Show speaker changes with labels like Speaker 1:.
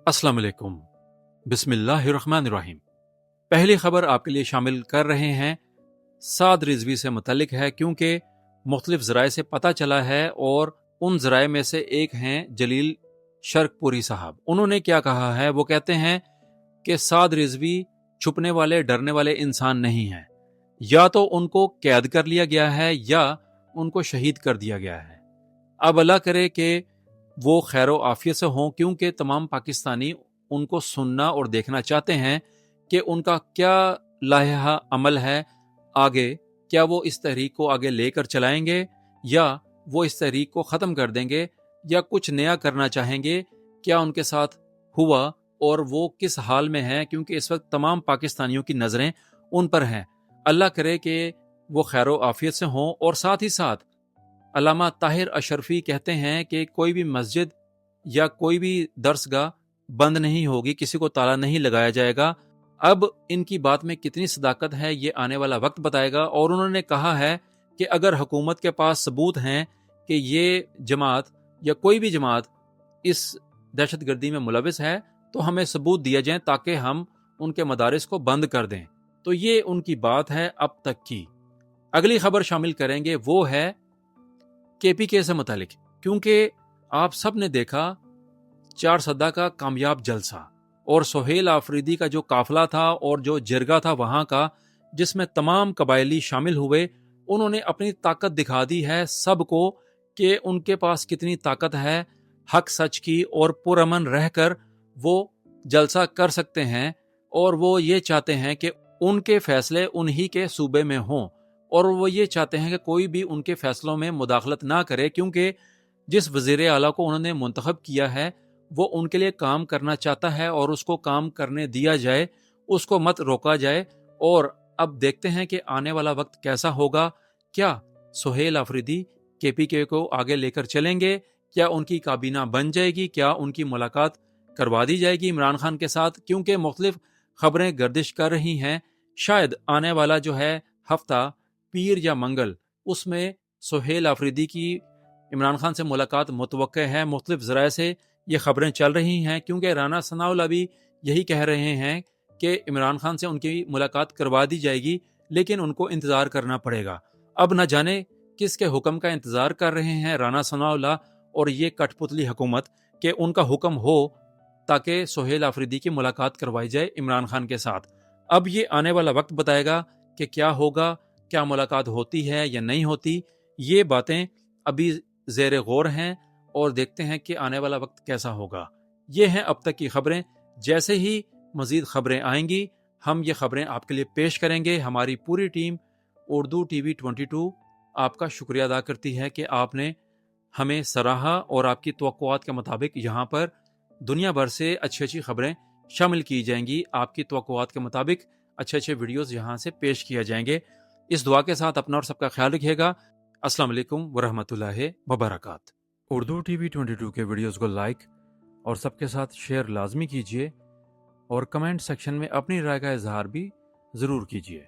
Speaker 1: अस्सलाम वालेकुम, बिस्मिल्लाहिर्रहमानिर्रहीम। पहली खबर आपके लिए शामिल कर रहे हैं, साद रिजवी से मुतल्लिक है, क्योंकि मुख्तलिफ ज़राए से पता चला है और उन ज़राए में से एक हैं जलील शर्कपुरी साहब। उन्होंने क्या कहा है? वो कहते हैं कि साद रिजवी छुपने वाले डरने वाले इंसान नहीं हैं, या तो उनको कैद कर लिया गया है या उनको शहीद कर दिया गया है। अब अल्लाह करे कि वो खैर आफियत से हों, क्योंकि तमाम पाकिस्तानी उनको सुनना और देखना चाहते हैं कि उनका क्या लाहा अमल है आगे। क्या वो इस तहरीक को आगे लेकर चलाएंगे या वो इस तहरीक को ख़त्म कर देंगे या कुछ नया करना चाहेंगे? क्या उनके साथ हुआ और वो किस हाल में है? क्योंकि इस वक्त तमाम पाकिस्तानियों की नज़रें उन पर हैं। अल्लाह करे कि वो खैर आफियत से हों। और साथ ही साथ अल्लामा ताहिर अशरफी कहते हैं कि कोई भी मस्जिद या कोई भी दर्सगाह बंद नहीं होगी, किसी को ताला नहीं लगाया जाएगा। अब इनकी बात में कितनी सदाकत है ये आने वाला वक्त बताएगा। और उन्होंने कहा है कि अगर हुकूमत के पास सबूत हैं कि ये जमात या कोई भी जमात इस दहशतगर्दी में मुलविस है तो हमें सबूत दिया जाए ताकि हम उनके मदारिस को बंद कर दें। तो ये उनकी बात है अब तक की। अगली खबर शामिल करेंगे, वो है KPK से मुतालिक, क्योंकि आप सब ने देखा 4 सदा का कामयाब जलसा और सुहेल आफरीदी का जो काफिला था और जो जिरगा था वहां का, जिसमें तमाम कबायली शामिल हुए, उन्होंने अपनी ताकत दिखा दी है सबको कि उनके पास कितनी ताकत है हक सच की, और पुरअमन रहकर वो जलसा कर सकते हैं। और वो ये चाहते हैं कि उनके फैसले उन्हीं के सूबे में हों, और वो ये चाहते हैं कि कोई भी उनके फैसलों में मुदाखलत ना करे, क्योंकि जिस वज़ीर आला को उन्होंने मुंतखब किया है वो उनके लिए काम करना चाहता है और उसको काम करने दिया जाए, उसको मत रोका जाए। और अब देखते हैं कि आने वाला वक्त कैसा होगा। क्या सुहेल आफरीदी KPK को आगे लेकर चलेंगे? क्या उनकी काबीना बन जाएगी? क्या उनकी मुलाकात करवा दी जाएगी इमरान खान के साथ? क्योंकि मुख्तलिफ खबरें गर्दिश कर रही हैं, शायद आने वाला जो है हफ्ता पीर या मंगल, उसमें सुहेल आफरीदी की इमरान खान से मुलाकात मुतवक्के है। मुख्तलिफ ज़राए से ये खबरें चल रही हैं, क्योंकि राना सनाउल्लाह भी यही कह रहे हैं कि इमरान खान से उनकी मुलाकात करवा दी जाएगी, लेकिन उनको इंतज़ार करना पड़ेगा। अब न जाने किसके हुक्म का इंतज़ार कर रहे हैं राना सनाउल्लाह और ये कठपुतली हुकूमत कि उनका हुक्म हो ताकि सुहेल आफरीदी की मुलाकात करवाई जाए इमरान खान के साथ। अब ये आने वाला वक्त बताएगा कि क्या होगा, क्या मुलाकात होती है या नहीं होती। ये बातें अभी ज़ेर गौर हैं और देखते हैं कि आने वाला वक्त कैसा होगा। ये हैं अब तक की खबरें। जैसे ही मज़ीद खबरें आएंगी हम ये खबरें आपके लिए पेश करेंगे। हमारी पूरी टीम उर्दू TV 22 आपका शुक्रिया अदा करती है कि आपने हमें सराहा और आपकी तवक्कुआत के मुताबिक यहाँ पर दुनिया भर से अच्छी अच्छी खबरें शामिल की जाएंगी। आपकी तवक्कुआत के मुताबिक अच्छे अच्छे वीडियोज़ यहाँ से पेश किए जाएंगे। इस दुआ के साथ अपना और सबका ख्याल रखिएगा। अस्सलाम वालेकुम वरहमतुल्लाहि वबरकातुहू। उर्दू TV 22 के वीडियोज़ को लाइक और सबके साथ शेयर लाजमी कीजिए और कमेंट सेक्शन में अपनी राय का इजहार भी ज़रूर कीजिए।